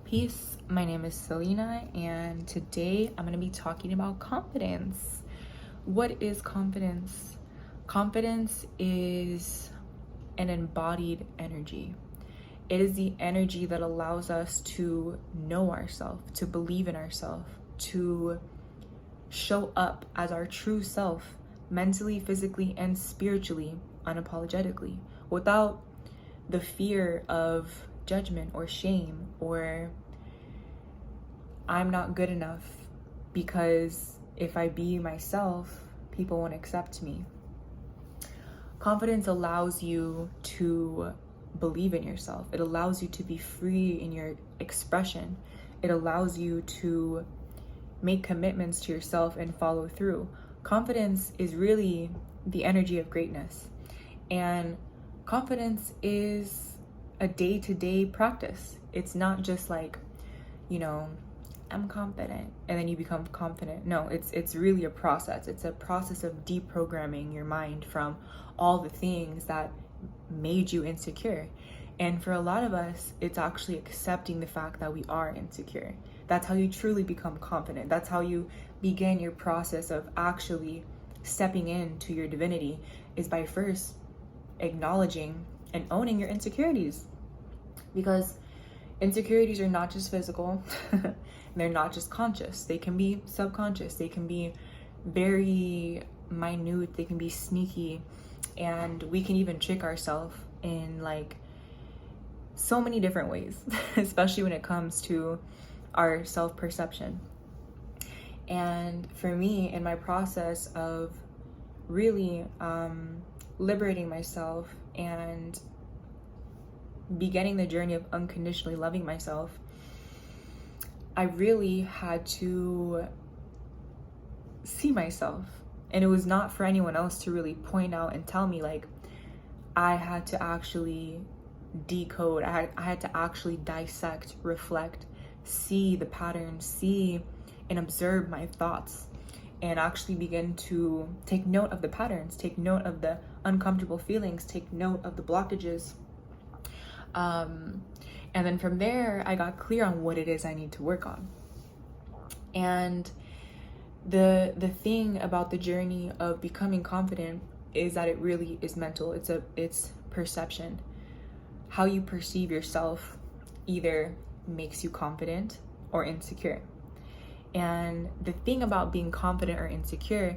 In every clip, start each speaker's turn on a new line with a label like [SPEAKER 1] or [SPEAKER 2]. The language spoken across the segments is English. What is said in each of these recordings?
[SPEAKER 1] Peace, my name is Selena, and today I'm going to be talking about confidence. What is confidence? Confidence is an embodied energy. It is the energy that allows us to know ourselves, to believe in ourselves, to show up as our true self, mentally, physically, and spiritually, unapologetically, without the fear of judgment or shame or I'm not good enough because if I be myself, people won't accept me. Confidence allows you to believe in yourself. It allows you to be free in your expression. It allows you to make commitments to yourself and follow through. Confidence is really the energy of greatness. And confidence is a day-to-day practice. It's not just like, I'm confident and then you become confident. No, it's really a process. It's a process of deprogramming your mind from all the things that made you insecure. And for a lot of us, it's actually accepting the fact that we are insecure. That's how you truly become confident. That's how you begin your process of actually stepping into your divinity, is by first acknowledging and owning your insecurities. Because insecurities are not just physical, they're not just conscious. They can be subconscious, they can be very minute, they can be sneaky, and we can even trick ourselves in like so many different ways, especially when it comes to our self-perception. And for me, in my process of really liberating myself and beginning the journey of unconditionally loving myself, I really had to see myself. And it was not for anyone else to really point out and tell me. Like, I had to actually decode, I had to actually dissect, reflect, see the patterns, see and observe my thoughts, and actually begin to take note of the patterns, take note of the uncomfortable feelings, take note of the blockages. And then from there, I got clear on what it is I need to work on. And the thing about the journey of becoming confident is that it really is mental. It's perception. How you perceive yourself either makes you confident or insecure. And the thing about being confident or insecure,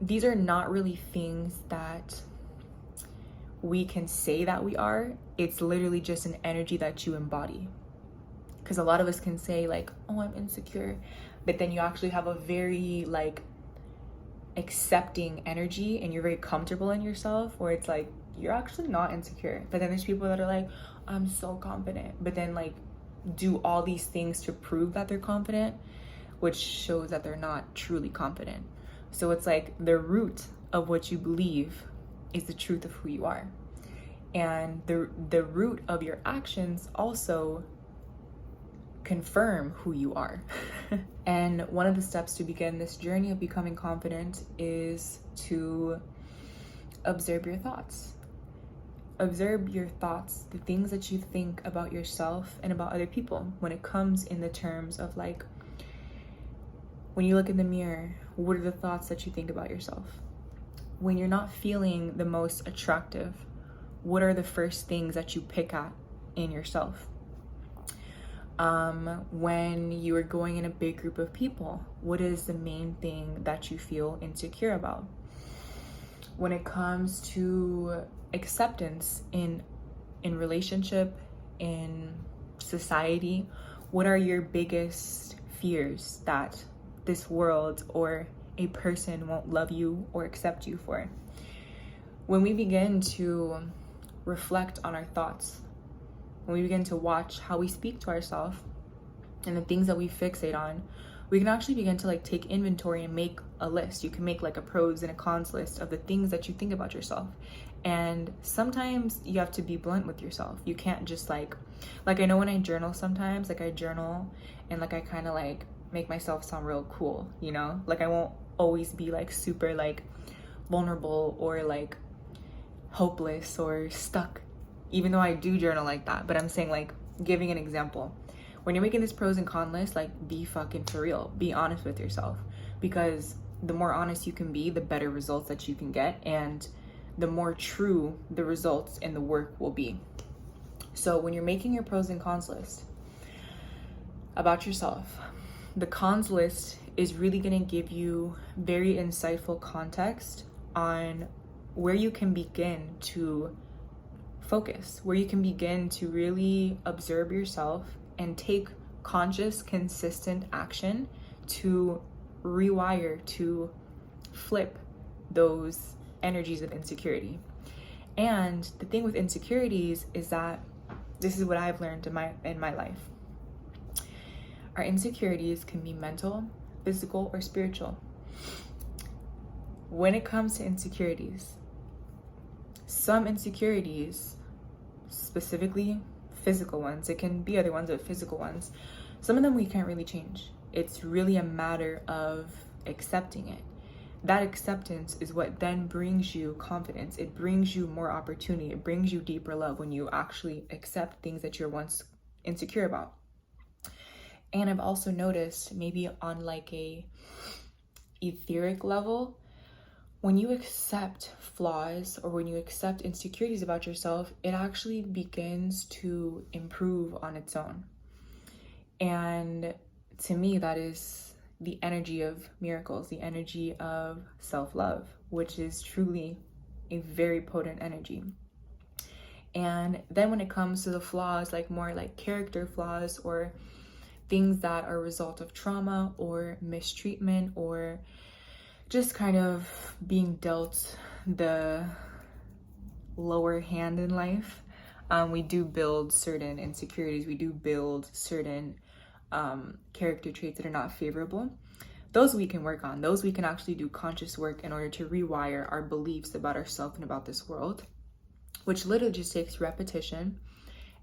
[SPEAKER 1] these are not really things that we can say that we are. It's literally just an energy that you embody. Because a lot of us can say like, oh, I'm insecure, but then you actually have a very like accepting energy and you're very comfortable in yourself, where it's like you're actually not insecure. But then there's people that are like, I'm so confident, but then like do all these things to prove that they're confident, which shows that they're not truly confident. So it's like the root of what you believe is the truth of who you are. And the root of your actions also confirm who you are. And one of the steps to begin this journey of becoming confident is to observe your thoughts. Observe your thoughts, the things that you think about yourself and about other people, when it comes in the terms of like, when you look in the mirror, what are the thoughts that you think about yourself? When you're not feeling the most attractive, what are the first things that you pick at in yourself? When you are going in a big group of people, what is the main thing that you feel insecure about? When it comes to acceptance in relationship, in society, what are your biggest fears that this world or a person won't love you or accept you for? When we begin to reflect on our thoughts, when we begin to watch how we speak to ourselves and the things that we fixate on, we can actually begin to like take inventory and make a list. You can make like a pros and a cons list of the things that you think about yourself. And sometimes you have to be blunt with yourself. You can't just like I know when I journal sometimes, like I journal and like I kind of like make myself sound real cool, like I won't always be like super like vulnerable or like hopeless or stuck, even though I do journal like that. But I'm saying, like, giving an example, when you're making this pros and con list, like, be fucking for real. Be honest with yourself, because the more honest you can be, the better results that you can get, and the more true the results and the work will be. So when you're making your pros and cons list about yourself, the cons list is really going to give you very insightful context on where you can begin to focus, where you can begin to really observe yourself and take conscious, consistent action to rewire, to flip those energies of insecurity. And the thing with insecurities is that this is what I've learned in my life. Our insecurities can be mental, physical, or spiritual. When it comes to insecurities, some insecurities, specifically physical ones, it can be other ones, but physical ones, some of them we can't really change. It's really a matter of accepting it. That acceptance is what then brings you confidence. It brings you more opportunity. It brings you deeper love when you actually accept things that you're once insecure about. And I've also noticed, maybe on like a etheric level, when you accept flaws or when you accept insecurities about yourself, it actually begins to improve on its own. And to me, that is the energy of miracles, the energy of self-love, which is truly a very potent energy. And then when it comes to the flaws, like more like character flaws or things that are a result of trauma or mistreatment or just kind of being dealt the lower hand in life, we do build certain insecurities. We do build certain character traits that are not favorable. Those we can work on. Those we can actually do conscious work in order to rewire our beliefs about ourselves and about this world, which literally just takes repetition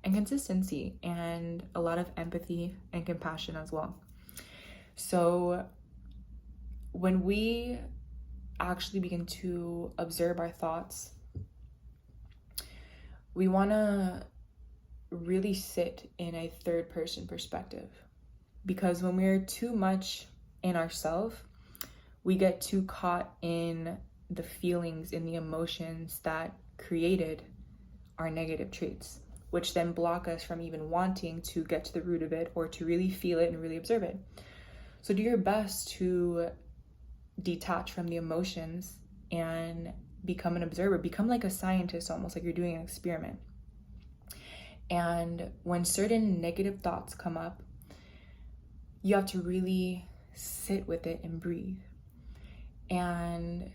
[SPEAKER 1] and consistency and a lot of empathy and compassion as well. So when we actually begin to observe our thoughts, we want to really sit in a third person perspective, because when we're too much in ourselves, we get too caught in the feelings and the emotions that created our negative traits, which then block us from even wanting to get to the root of it or to really feel it and really observe it. So do your best to detach from the emotions and become an observer. Become like a scientist, almost like you're doing an experiment. And when certain negative thoughts come up, you have to really sit with it and breathe. And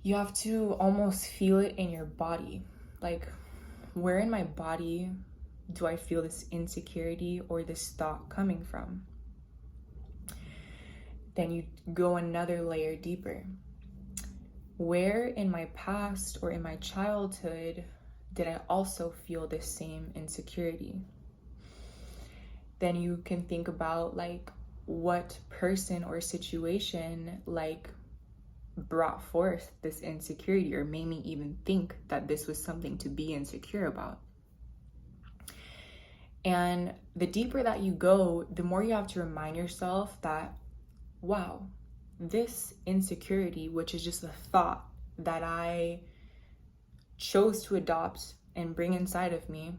[SPEAKER 1] you have to almost feel it in your body. Like, where in my body do I feel this insecurity or this thought coming from? Then you go another layer deeper. Where in my past or in my childhood did I also feel this same insecurity? Then you can think about like what person or situation like brought forth this insecurity or made me even think that this was something to be insecure about. And the deeper that you go, the more you have to remind yourself that, wow, this insecurity, which is just a thought that I chose to adopt and bring inside of me,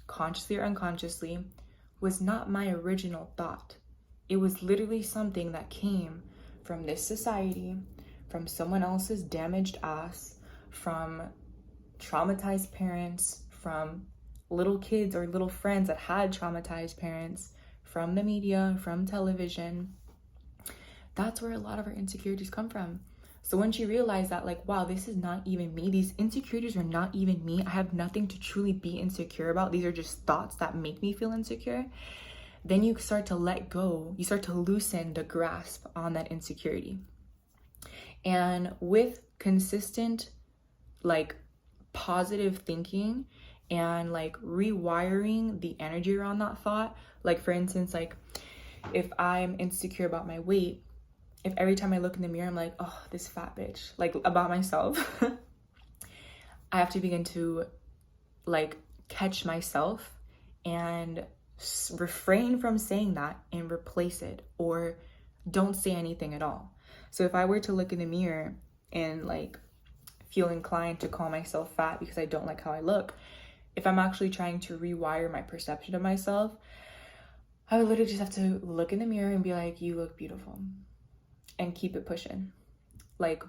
[SPEAKER 1] consciously or unconsciously, was not my original thought. It was literally something that came from this society, from someone else's damaged ass, from traumatized parents, from little kids or little friends that had traumatized parents, from the media, from television. That's where a lot of our insecurities come from. So once you realize that, like, wow, this is not even me. These insecurities are not even me. I have nothing to truly be insecure about. These are just thoughts that make me feel insecure. Then you start to let go. You start to loosen the grasp on that insecurity. And with consistent, like, positive thinking and like rewiring the energy around that thought, like for instance, like if I'm insecure about my weight, if every time I look in the mirror I'm like, oh, this fat bitch, like about myself, I have to begin to like catch myself and refrain from saying that and replace it, or don't say anything at all. So if I were to look in the mirror and like feel inclined to call myself fat because I don't like how I look, if I'm actually trying to rewire my perception of myself, I would literally just have to look in the mirror and be like, you look beautiful, and keep it pushing. Like,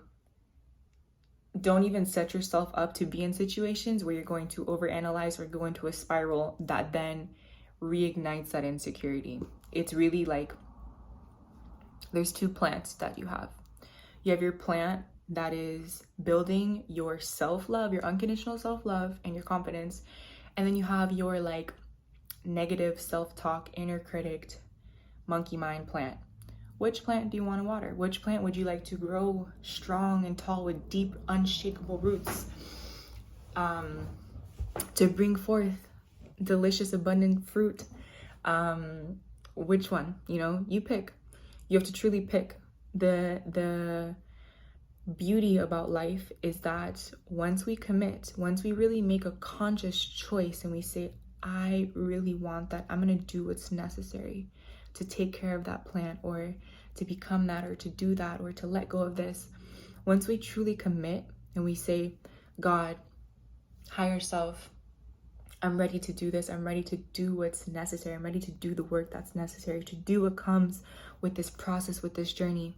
[SPEAKER 1] don't even set yourself up to be in situations where you're going to overanalyze or go into a spiral that then reignites that insecurity. It's really like, there's two plants that you have. You have your plant that is building your self-love, your unconditional self-love and your confidence. And then you have your like negative self-talk, inner critic, monkey mind plant. Which plant do you want to water? Which plant would you like to grow strong and tall with deep, unshakable roots, to bring forth delicious, abundant fruit? Which one? You know, you pick. You have to truly pick. The beauty about life is that once we commit, once we really make a conscious choice and we say, I really want that, I'm going to do what's necessary to take care of that plant, or to become that, or to do that, or to let go of this. Once we truly commit and we say, God, higher self, I'm ready to do this. I'm ready to do what's necessary. I'm ready to do the work that's necessary, to do what comes with this process, with this journey.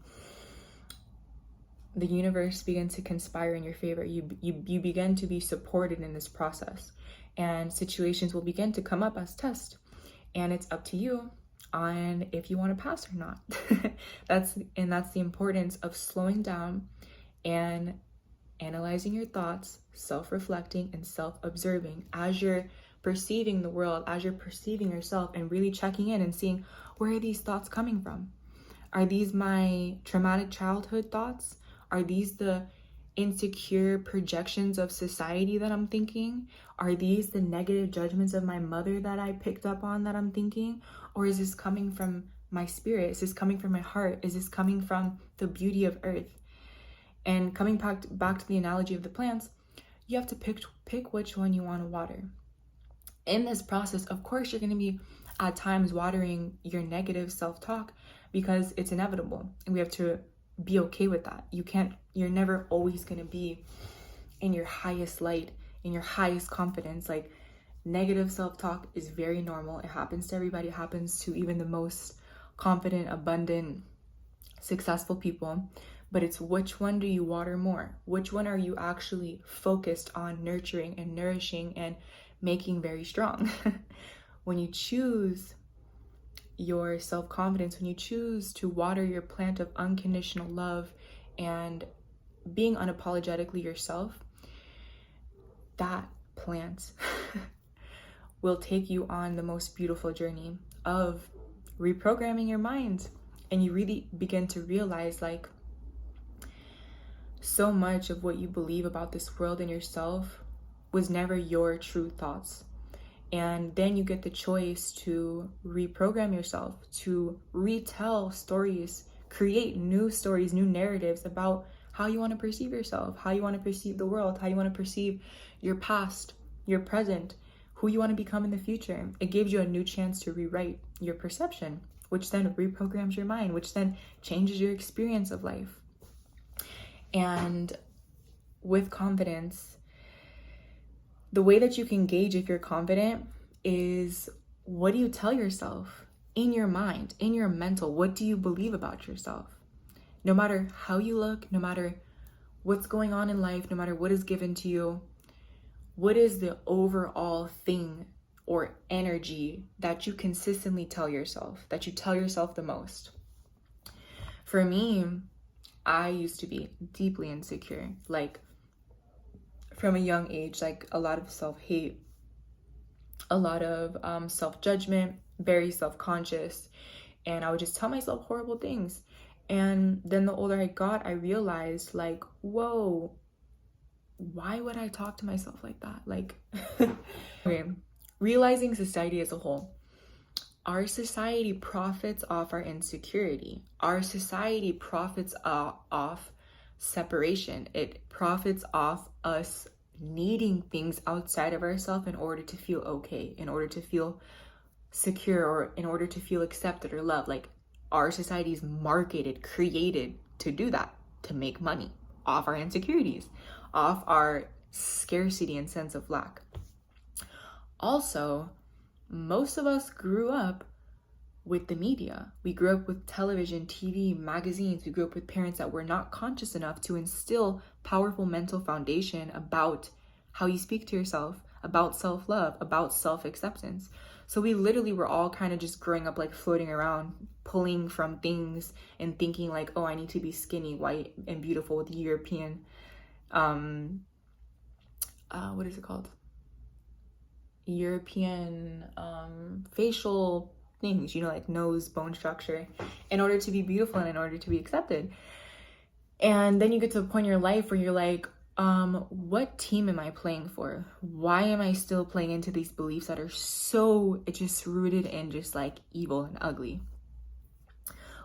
[SPEAKER 1] The universe begins to conspire in your favor. You begin to be supported in this process, and situations will begin to come up as tests, and it's up to you on if you want to pass or not. That's the importance of slowing down and analyzing your thoughts, self-reflecting and self-observing as you're perceiving the world, as you're perceiving yourself, and really checking in and seeing, where are these thoughts coming from? Are these my traumatic childhood thoughts? Are these the insecure projections of society that I'm thinking? Are these the negative judgments of my mother that I picked up on that I'm thinking? Or is this coming from my spirit? Is this coming from my heart? Is this coming from the beauty of earth? And coming back to the analogy of the plants, you have to pick which one you want to water. In this process, of course, you're going to be at times watering your negative self-talk, because it's inevitable, and we have to be okay with that. You're never always going to be in your highest light, in your highest confidence. Like, negative self-talk is very normal. It happens to everybody. It happens to even the most confident, abundant, successful people. But it's, which one do you water more? Which one are you actually focused on nurturing and nourishing and making very strong? When you choose your self-confidence, when you choose to water your plant of unconditional love and being unapologetically yourself, that plant will take you on the most beautiful journey of reprogramming your mind. And you really begin to realize, like, so much of what you believe about this world and yourself was never your true thoughts. And then you get the choice to reprogram yourself, to retell stories, create new stories, new narratives about how you want to perceive yourself, how you want to perceive the world, how you want to perceive your past, your present, who you want to become in the future. It gives you a new chance to rewrite your perception, which then reprograms your mind, which then changes your experience of life. And with confidence, the way that you can gauge if you're confident is, what do you tell yourself in your mind, in your mental? What do you believe about yourself? No matter how you look, no matter what's going on in life, no matter what is given to you, what is the overall thing or energy that you consistently tell yourself, that you tell yourself the most? For me, I used to be deeply insecure, like from a young age, like a lot of self-hate, a lot of self-judgment, very self-conscious, and I would just tell myself horrible things. And then the older I got, I realized, like, whoa, why would I talk to myself like that? Like, okay, realizing society as a whole. Our society profits off our insecurity. Our society profits off separation. It profits off us needing things outside of ourselves in order to feel okay, in order to feel secure or in order to feel accepted or loved. Like, our society is marketed, created to do that, to make money off our insecurities, off our scarcity and sense of lack. Also, most of us grew up with the media. We grew up with television, TV, magazines. We grew up with parents that were not conscious enough to instill powerful mental foundation about how you speak to yourself, about self-love, about self-acceptance. So we literally were all kind of just growing up like floating around, pulling from things and thinking like, oh, I need to be skinny, white, and beautiful with European, what is it called? European facial things, you know, like nose, bone structure, in order to be beautiful and in order to be accepted. And then you get to a point in your life where you're like, what team am I playing for? Why am I still playing into these beliefs that are so just rooted in just like evil and ugly?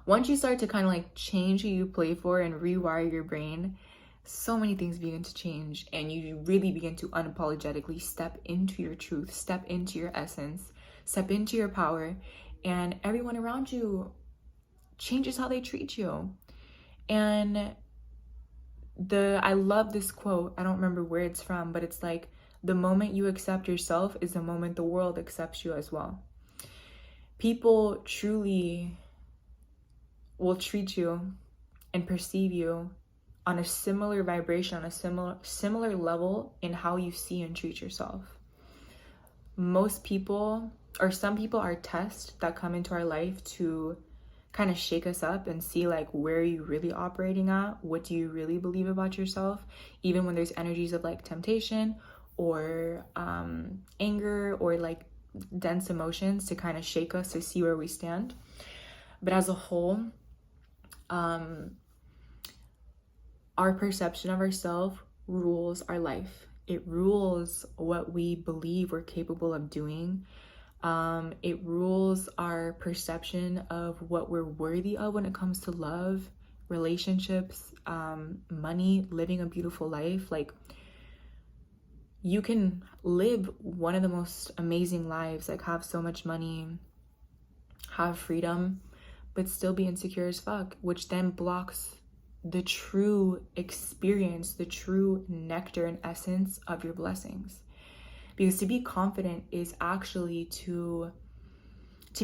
[SPEAKER 1] Once you start to kind of like change who you play for and rewire your brain, so many things begin to change, and you really begin to unapologetically step into your truth, step into your essence, step into your power, and everyone around you changes how they treat you. And I love this quote. I don't remember where it's from, but it's like, the moment you accept yourself is the moment the world accepts you as well. People truly will treat you and perceive you on a similar vibration, on a similar level in how you see and treat yourself. Most people, or some people, are tests that come into our life to kind of shake us up and see like, where are you really operating at? What do you really believe about yourself? Even when there's energies of like temptation or anger or like dense emotions, to kind of shake us to see where we stand. But as a whole, our perception of ourselves rules our life. It rules what we believe we're capable of doing. It rules our perception of what we're worthy of when it comes to love, relationships, money, living a beautiful life. Like, you can live one of the most amazing lives, like have so much money, have freedom, but still be insecure as fuck, which then blocks the true experience, the true nectar and essence of your blessings. Because to be confident is actually to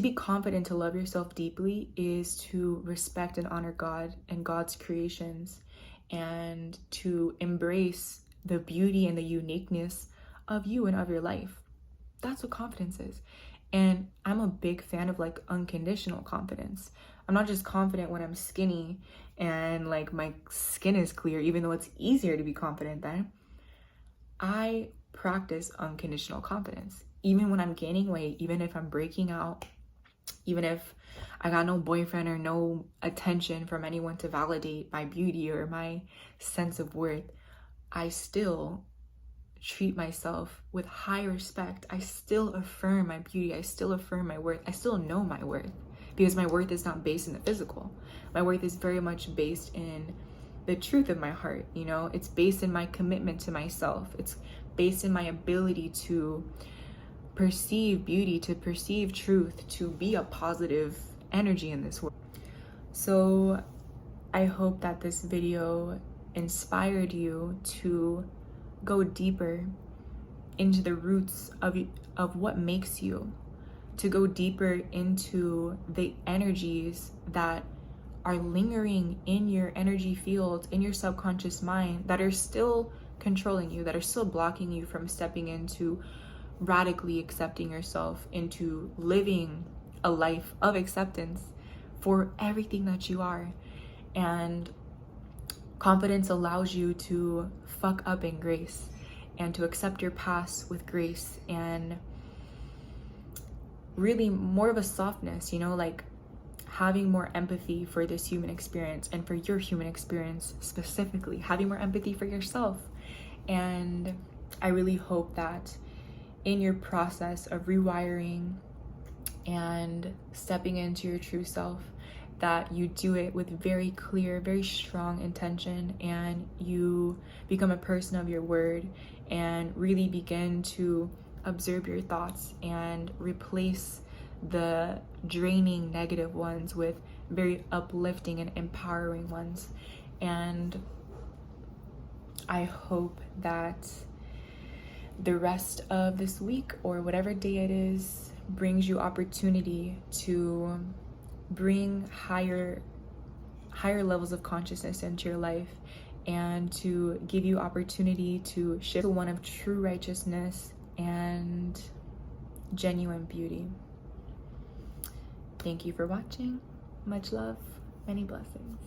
[SPEAKER 1] be confident, to love yourself deeply, is to respect and honor God and God's creations, and to embrace the beauty and the uniqueness of you and of your life. That's what confidence is. And I'm a big fan of like unconditional confidence. I'm not just confident when I'm skinny and like my skin is clear, even though it's easier to be confident then. I practice unconditional confidence. Even when I'm gaining weight, even if I'm breaking out, even if I got no boyfriend or no attention from anyone to validate my beauty or my sense of worth, I still treat myself with high respect. I still affirm my beauty. I still affirm my worth. I still know my worth, because my worth is not based in the physical. My worth is very much based in the truth of my heart. You know, it's based in my commitment to myself. It's based in my ability to perceive beauty, to perceive truth, to be a positive energy in this world. So I hope that this video inspired you to go deeper into the roots of what makes you, to go deeper into the energies that are lingering in your energy field, in your subconscious mind, that are still controlling you, that are still blocking you from stepping into radically accepting yourself, into living a life of acceptance for everything that you are. And confidence allows you to fuck up in grace and to accept your past with grace, and really more of a softness, you know, like having more empathy for this human experience and for your human experience specifically, having more empathy for yourself. And I really hope that in your process of rewiring and stepping into your true self, that you do it with very clear, very strong intention, and you become a person of your word and really begin to observe your thoughts and replace the draining negative ones with very uplifting and empowering ones. And I hope that the rest of this week, or whatever day it is, brings you opportunity to bring higher levels of consciousness into your life, and to give you opportunity to shift to one of true righteousness and genuine beauty. Thank you for watching. Much love, many blessings.